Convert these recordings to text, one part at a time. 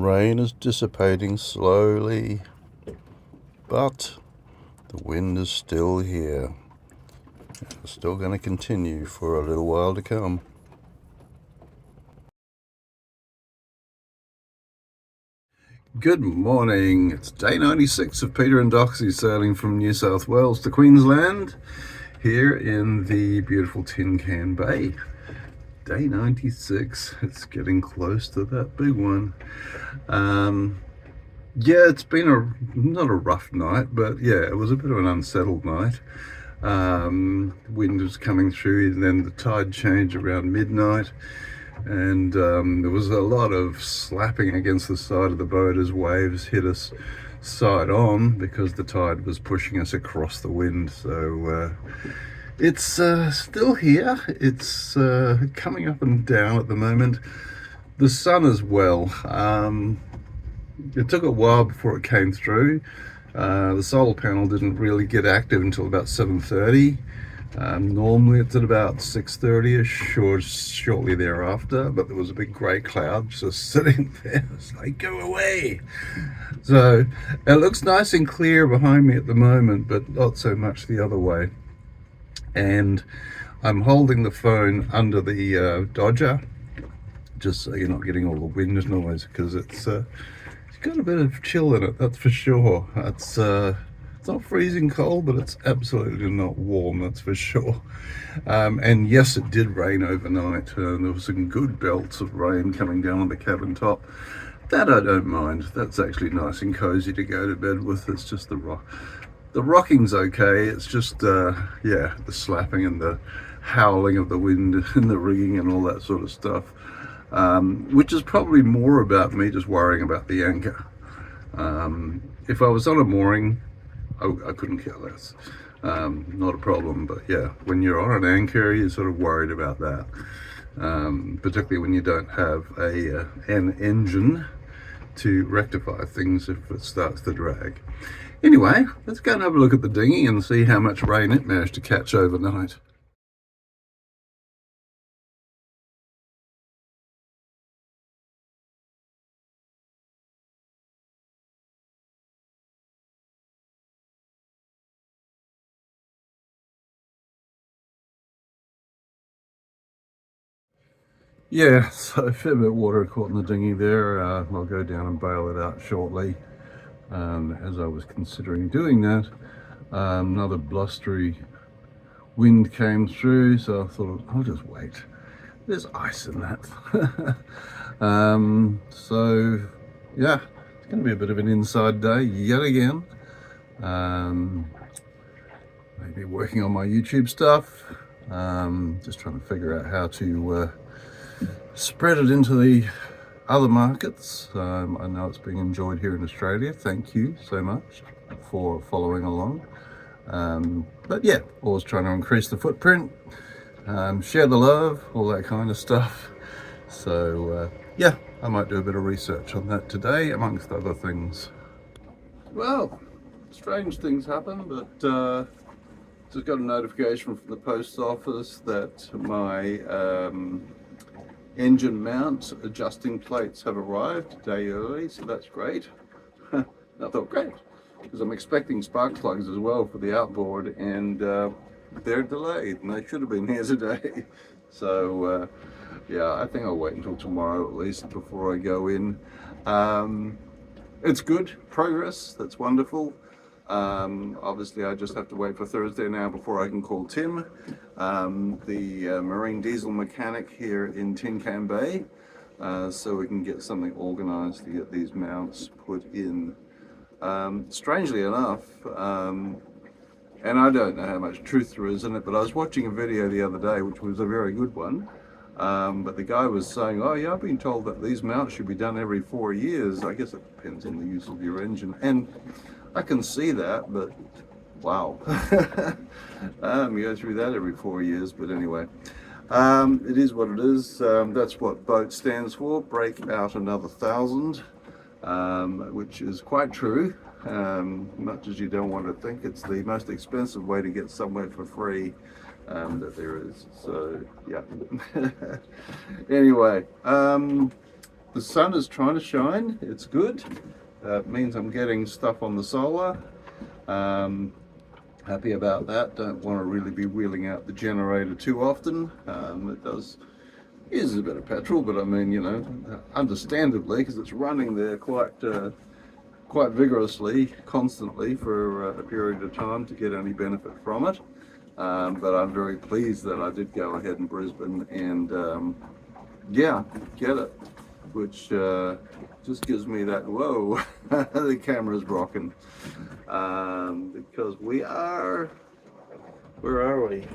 rain is dissipating slowly, but the wind is still here. It's still going to continue for a little while to come. Good morning. It's day 96 of Peter and Doxie sailing from New South Wales to Queensland here in the beautiful Tin Can Bay. Day 96. It's getting close to that big one. Yeah, it's been not a rough night, but yeah, it was a bit of an unsettled night. Wind was coming through, and then the tide changed around midnight, and there was a lot of slapping against the side of the boat as waves hit us side on because the tide was pushing us across the wind. So it's still here. It's coming up and down at the moment. The sun as well. It took a while before it came through. The solar panel didn't really get active until about 7:30. Normally it's at about 6:30ish or shortly thereafter, but there was a big grey cloud just sitting there. It's like, go away. So it looks nice and clear behind me at the moment, but not so much the other way. And I'm holding the phone under the Dodger, just so you're not getting all the wind noise, because it's got a bit of chill in it, that's for sure. It's not freezing cold, but it's absolutely not warm, that's for sure. And yes, it did rain overnight. There was some good belts of rain coming down on the cabin top. That I don't mind. That's actually nice and cozy to go to bed with. It's just the rocking's okay. It's just yeah, the slapping and the howling of the wind and the rigging and all that sort of stuff. Which is probably more about me just worrying about the anchor. If I was on a mooring, I couldn't care less. Not a problem, but yeah, when you're on an anchor, you're sort of worried about that. Particularly when you don't have an engine to rectify things if it starts to drag. Anyway, let's go and have a look at the dinghy and see how much rain it managed to catch overnight. Yeah, so a fair bit of water caught in the dinghy there. I'll go down and bail it out shortly. As I was considering doing that, another blustery wind came through, so I thought I'll just wait. There's ice in that. So yeah, it's going to be a bit of an inside day yet again. Maybe working on my YouTube stuff. Just trying to figure out how to spread it into the other markets. I know it's being enjoyed here in Australia. Thank you so much for following along. But yeah, always trying to increase the footprint, share the love, all that kind of stuff. So yeah, I might do a bit of research on that today, amongst other things. Well, strange things happen, but just got a notification from the post office that my engine mount adjusting plates have arrived a day early, so that's great. I thought, great, because I'm expecting spark plugs as well for the outboard, and they're delayed, and they should have been here today. So yeah, I think I'll wait until tomorrow at least before I go in. It's good progress, that's wonderful. Obviously I just have to wait for Thursday now before I can call Tim, the marine diesel mechanic here in Tin Can Bay, so we can get something organized to get these mounts put in. Strangely enough, and I don't know how much truth there is in it, but I was watching a video the other day, which was a very good one. But the guy was saying, oh yeah, I've been told that these mounts should be done every 4 years. I guess it depends on the use of your engine. And I can see that, but wow. You go through that every 4 years, but anyway. It is what it is. That's what BOAT stands for, break out another 1,000, which is quite true. Much as you don't want to think, it's the most expensive way to get somewhere for free that there is. So yeah. Anyway, the sun is trying to shine. It's good. It means I'm getting stuff on the solar. Happy about that. Don't want to really be wheeling out the generator too often. It does use a bit of petrol, but I mean, you know, understandably, because it's running there quite vigorously, constantly for a period of time to get any benefit from it. But I'm very pleased that I did go ahead in Brisbane and yeah, get it, which just gives me that, whoa, the camera's rocking, because we are, where are we?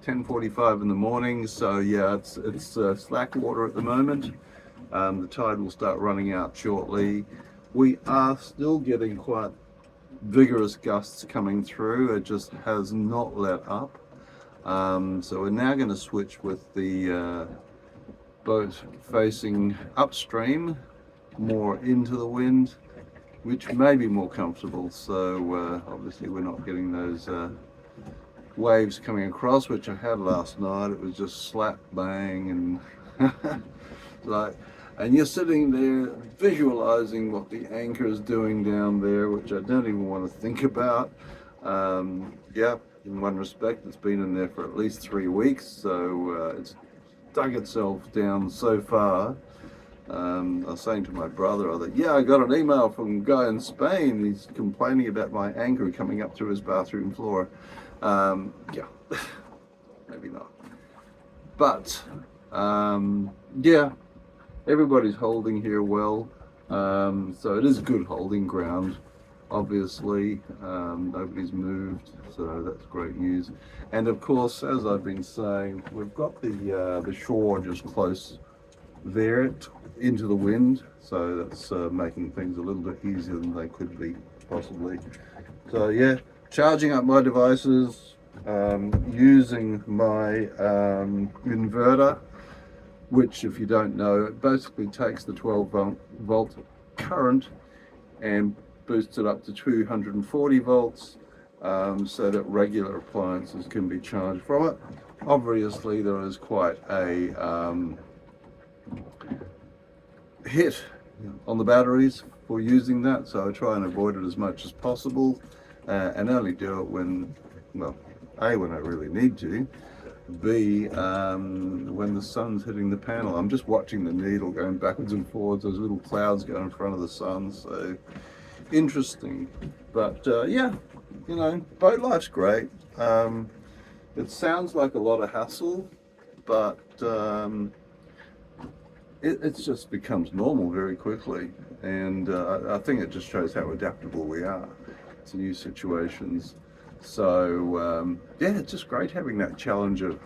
10:45 in the morning, so yeah, it's slack water at the moment. The tide will start running out shortly. We are still getting quite vigorous gusts coming through. It just has not let up. So we're now going to switch with the boat facing upstream, more into the wind, which may be more comfortable. So obviously we're not getting those waves coming across, which I had last night. It was just slap bang and like, and you're sitting there visualizing what the anchor is doing down there, which I don't even want to think about. Yeah, in one respect, it's been in there for at least 3 weeks, so it's dug itself down so far. I was saying to my brother that, yeah, I got an email from a guy in Spain. He's complaining about my anchor coming up through his bathroom floor. Yeah, maybe not. But, yeah, everybody's holding here well. So it is good holding ground, obviously. Nobody's moved, so that's great news. And of course, as I've been saying, we've got the shore just close there into the wind, so that's making things a little bit easier than they could be possibly. So yeah, charging up my devices, using my inverter, which, if you don't know, it basically takes the 12 volt current and boosts it up to 240 volts, so that regular appliances can be charged from it. Obviously there is quite a hit on the batteries for using that, so I try and avoid it as much as possible, and only do it when, well, A, when I really need to, B, when the sun's hitting the panel. I'm just watching the needle going backwards and forwards, those little clouds go in front of the sun, so interesting. But yeah, you know, boat life's great. It sounds like a lot of hassle, but it just becomes normal very quickly, and I think it just shows how adaptable we are to new situations. So yeah, it's just great having that challenge of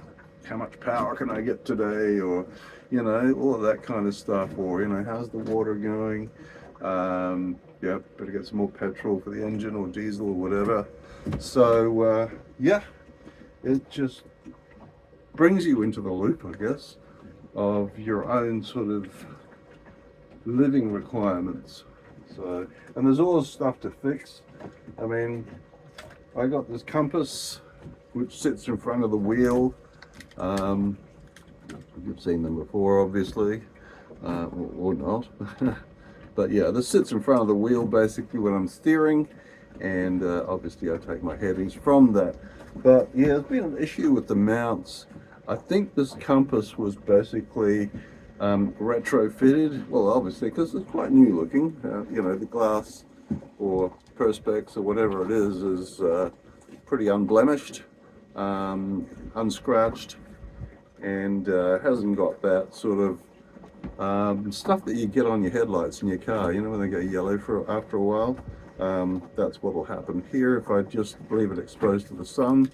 how much power can I get today, or you know, all of that kind of stuff, or you know, how's the water going, yeah, better get some more petrol for the engine or diesel or whatever. So yeah, it just brings you into the loop, I guess, of your own sort of living requirements. So, and there's always stuff to fix. I mean, I got this compass which sits in front of the wheel. You've seen them before, obviously, or not. But yeah, this sits in front of the wheel basically when I'm steering, and obviously I take my headings from that. But yeah, there's been an issue with the mounts. I think this compass was basically retrofitted, well, obviously, because it's quite new looking. You know, the glass or perspex or whatever it is pretty unblemished, unscratched, and hasn't got that sort of stuff that you get on your headlights in your car, you know, when they go yellow after a while. That's what will happen here if I just leave it exposed to the sun.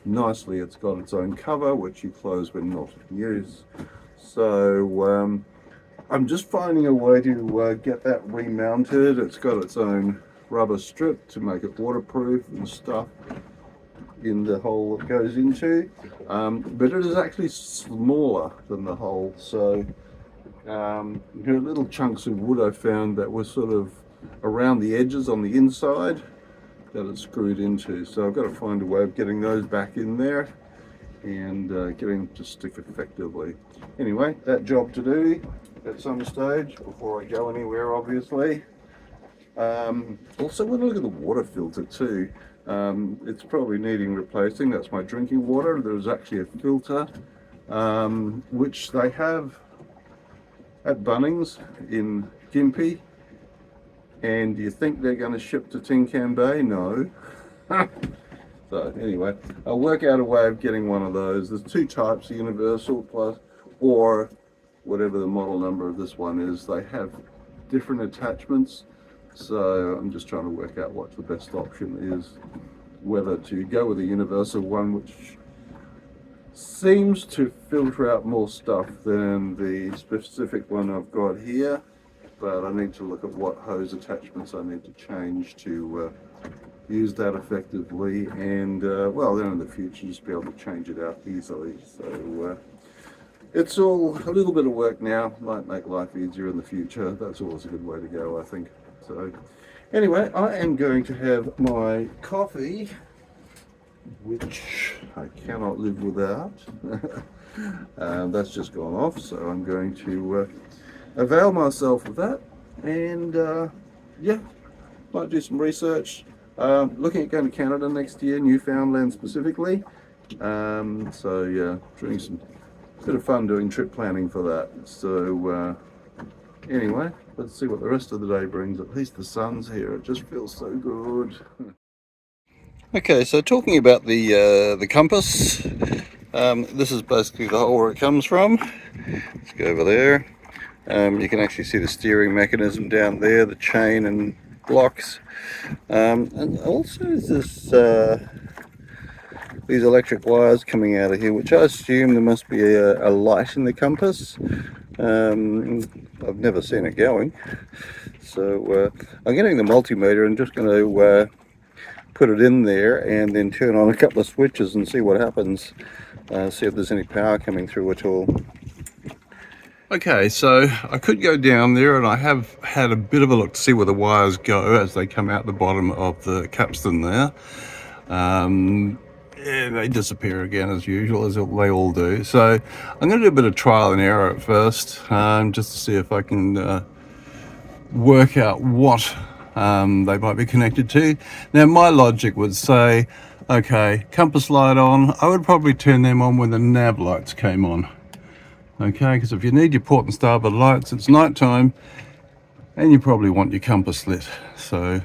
Nicely, it's got its own cover, which you close when not in use. So I'm just finding a way to get that remounted. It's got its own rubber strip to make it waterproof and stuff in the hole it goes into, but it is actually smaller than the hole. So little chunks of wood I found that were sort of around the edges on the inside that it's screwed into. So I've got to find a way of getting those back in there and getting them to stick effectively. Anyway, that job to do. at some stage before I go anywhere, obviously. Also, when I look at the water filter too, it's probably needing replacing. That's my drinking water. There's actually a filter which they have at Bunnings in Gympie. And do you think they're going to ship to Tin Can Bay? No. So anyway, I'll work out a way of getting one of those. There's two types, universal plus, or whatever the model number of this one is. They have different attachments, so I'm just trying to work out what the best option is, whether to go with a universal one, which seems to filter out more stuff than the specific one I've got here, but I need to look at what hose attachments I need to change to use that effectively, and well, then in the future just be able to change it out easily. So it's all a little bit of work now, might make life easier in the future. That's always a good way to go, I think. So anyway, I am going to have my coffee, which I cannot live without. That's just gone off, so I'm going to avail myself of that, and yeah, might do some research. Looking at going to Canada next year, Newfoundland specifically. So yeah, doing some bit of fun doing trip planning for that. So anyway, let's see what the rest of the day brings. At least the sun's here. It just feels so good. Okay, so talking about the compass, this is basically the hole where it comes from. Let's go over there. You can actually see the steering mechanism down there, the chain and blocks, and also there's these electric wires coming out of here, which I assume there must be a light in the compass. I've never seen it going, so I'm getting the multimeter and just going to put it in there and then turn on a couple of switches and see what happens, see if there's any power coming through at all. Okay, so I could go down there, and I have had a bit of a look to see where the wires go as they come out the bottom of the capstan there. Yeah, they disappear again as usual, as they all do. So I'm going to do a bit of trial and error at first, just to see if I can work out what they might be connected to. Now my logic would say, okay, compass light on, I would probably turn them on when the nav lights came on. Okay, because if you need your port and starboard lights, it's night time and you probably want your compass lit. So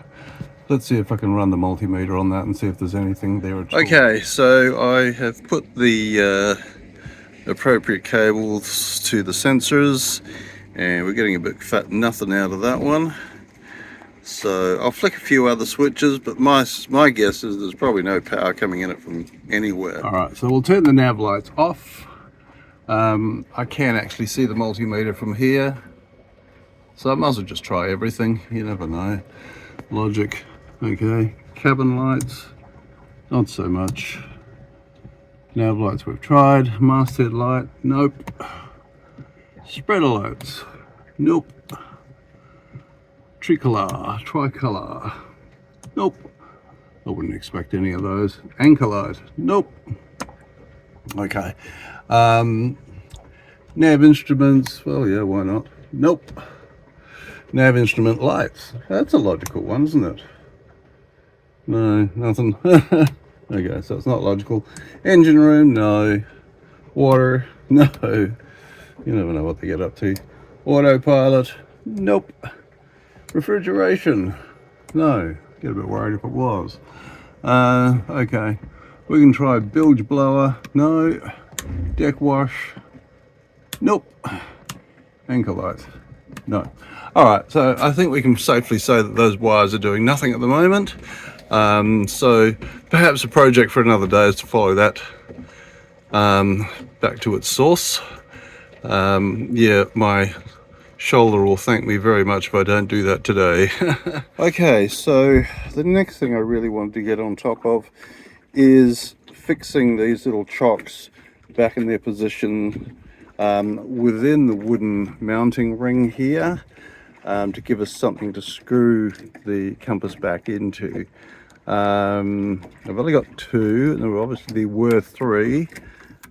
let's see if I can run the multimeter on that and see if there's anything there at all. Okay, so I have put the appropriate cables to the sensors, and we're getting a bit fat nothing out of that one. So I'll flick a few other switches, but my guess is there's probably no power coming in it from anywhere. All right, so we'll turn the nav lights off. I can actually see the multimeter from here, so I might as well just try everything. You never know. Logic. Okay, cabin lights, not so much. Nav lights we've tried. Masthead light, nope. Spreader lights, nope. Tricolor, nope. I wouldn't expect any of those. Anchor light, nope. Okay. Nav instruments, well, yeah, why not? Nope. Nav instrument lights, that's a logical one, isn't it? No, nothing. Okay, so it's not logical. Engine room, no. Water, no. You never know what they get up to. Autopilot, nope. Refrigeration, no. Get a bit worried if it was. Okay, we can try bilge blower, no. Deck wash, nope. Anchor light, no. All right, so I think we can safely say that those wires are doing nothing at the moment. So perhaps a project for another day is to follow that back to its source. Yeah, my shoulder will thank me very much if I don't do that today. Okay, so the next thing I really wanted to get on top of is fixing these little chocks back in their position within the wooden mounting ring here, to give us something to screw the compass back into. I've only got two, and there obviously were three,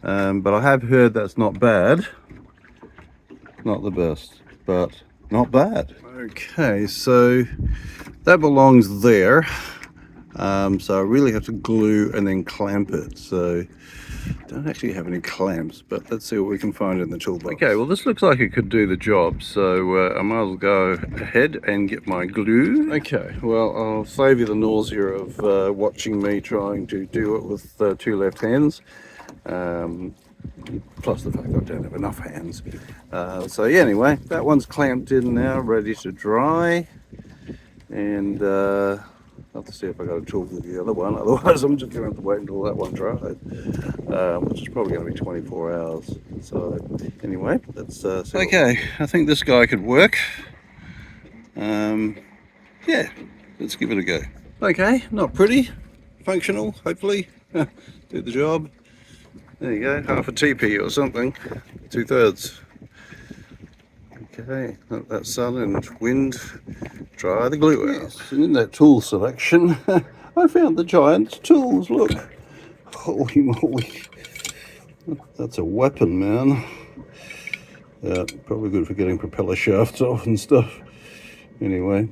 but I have heard that's not bad. not the best, but not bad. Okay, so that belongs there. So I really have to glue and then clamp it. So don't actually have any clamps, but let's see what we can find in the toolbox. Okay, well this looks like it could do the job, so I might as well go ahead and get my glue. Okay, well I'll save you the nausea of watching me trying to do it with two left hands. Plus the fact that I don't have enough hands. So yeah, anyway, that one's clamped in now, ready to dry. And I'll have to see if I got a tool with the other one, otherwise I'm just going to have to wait until that one dries, which is probably going to be 24 hours. So anyway, let's see. Okay, I think this guy could work. Yeah, let's give it a go. Okay, not pretty, functional, hopefully, do the job. There you go, half a TP or something, 2/3. Okay, let that sun and wind dry the glue out. Yes, and in that tool selection, I found the giant's tools, look. Holy moly. That's a weapon, man. Probably good for getting propeller shafts off and stuff. Anyway,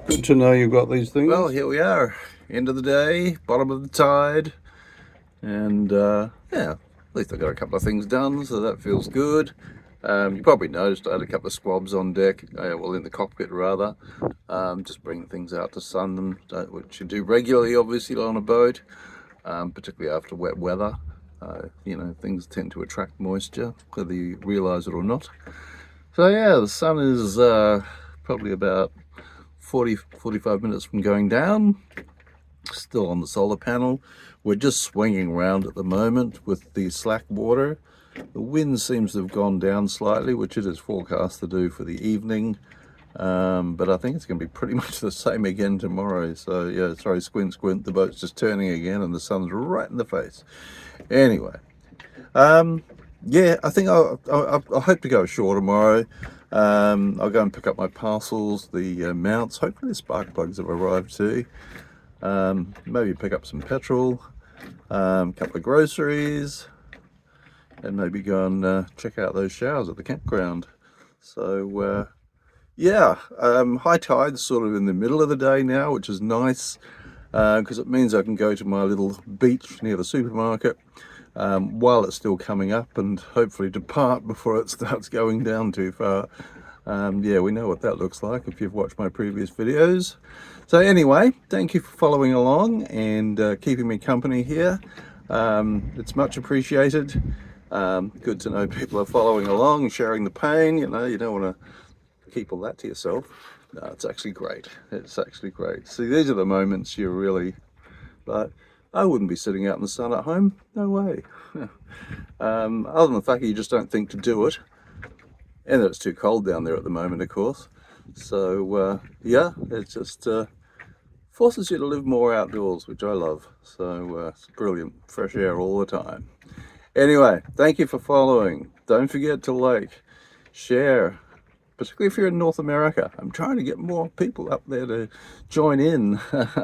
good to know you've got these things. Well, here we are, end of the day, bottom of the tide. And yeah, at least I got a couple of things done, so that feels good. You probably noticed I had a couple of squabs on deck, well in the cockpit rather, just bringing things out to sun them, which you do regularly obviously on a boat, particularly after wet weather. You know, things tend to attract moisture, whether you realise it or not. So yeah, the sun is probably about 45 minutes from going down, still on the solar panel. We're just swinging around at the moment with the slack water. The wind seems to have gone down slightly, which it is forecast to do for the evening, but I think it's going to be pretty much the same again tomorrow. So yeah, sorry, squint squint, the boat's just turning again and the sun's right in the face. Anyway, yeah, I think I hope to go ashore tomorrow. I'll go and pick up my parcels, the mounts. Hopefully the spark plugs have arrived too. Maybe pick up some petrol, a couple of groceries, and maybe go and check out those showers at the campground. So yeah, high tide's sort of in the middle of the day now, which is nice, because it means I can go to my little beach near the supermarket while it's still coming up, and hopefully depart before it starts going down too far. Yeah, we know what that looks like if you've watched my previous videos. So anyway, thank you for following along and keeping me company here. It's much appreciated. Good to know people are following along, sharing the pain. You know, you don't want to keep all that to yourself. No, it's actually great. It's actually great. See, these are the moments you're really like, I wouldn't be sitting out in the sun at home. No way. Other than the fact that you just don't think to do it. And that it's too cold down there at the moment, of course. So yeah, it just forces you to live more outdoors, which I love. So it's brilliant, fresh air all the time. Anyway, thank you for following. Don't forget to like, share, particularly if you're in North America. I'm trying to get more people up there to join in.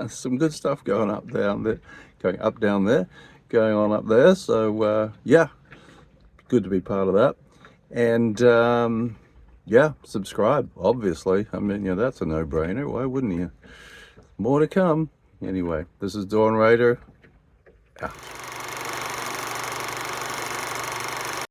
Some good stuff going up down there, going on up there. So yeah, good to be part of that. And yeah, subscribe, obviously. I mean, you know, that's a no-brainer. Why wouldn't you? More to come. Anyway, this is Dawn Raider. Out.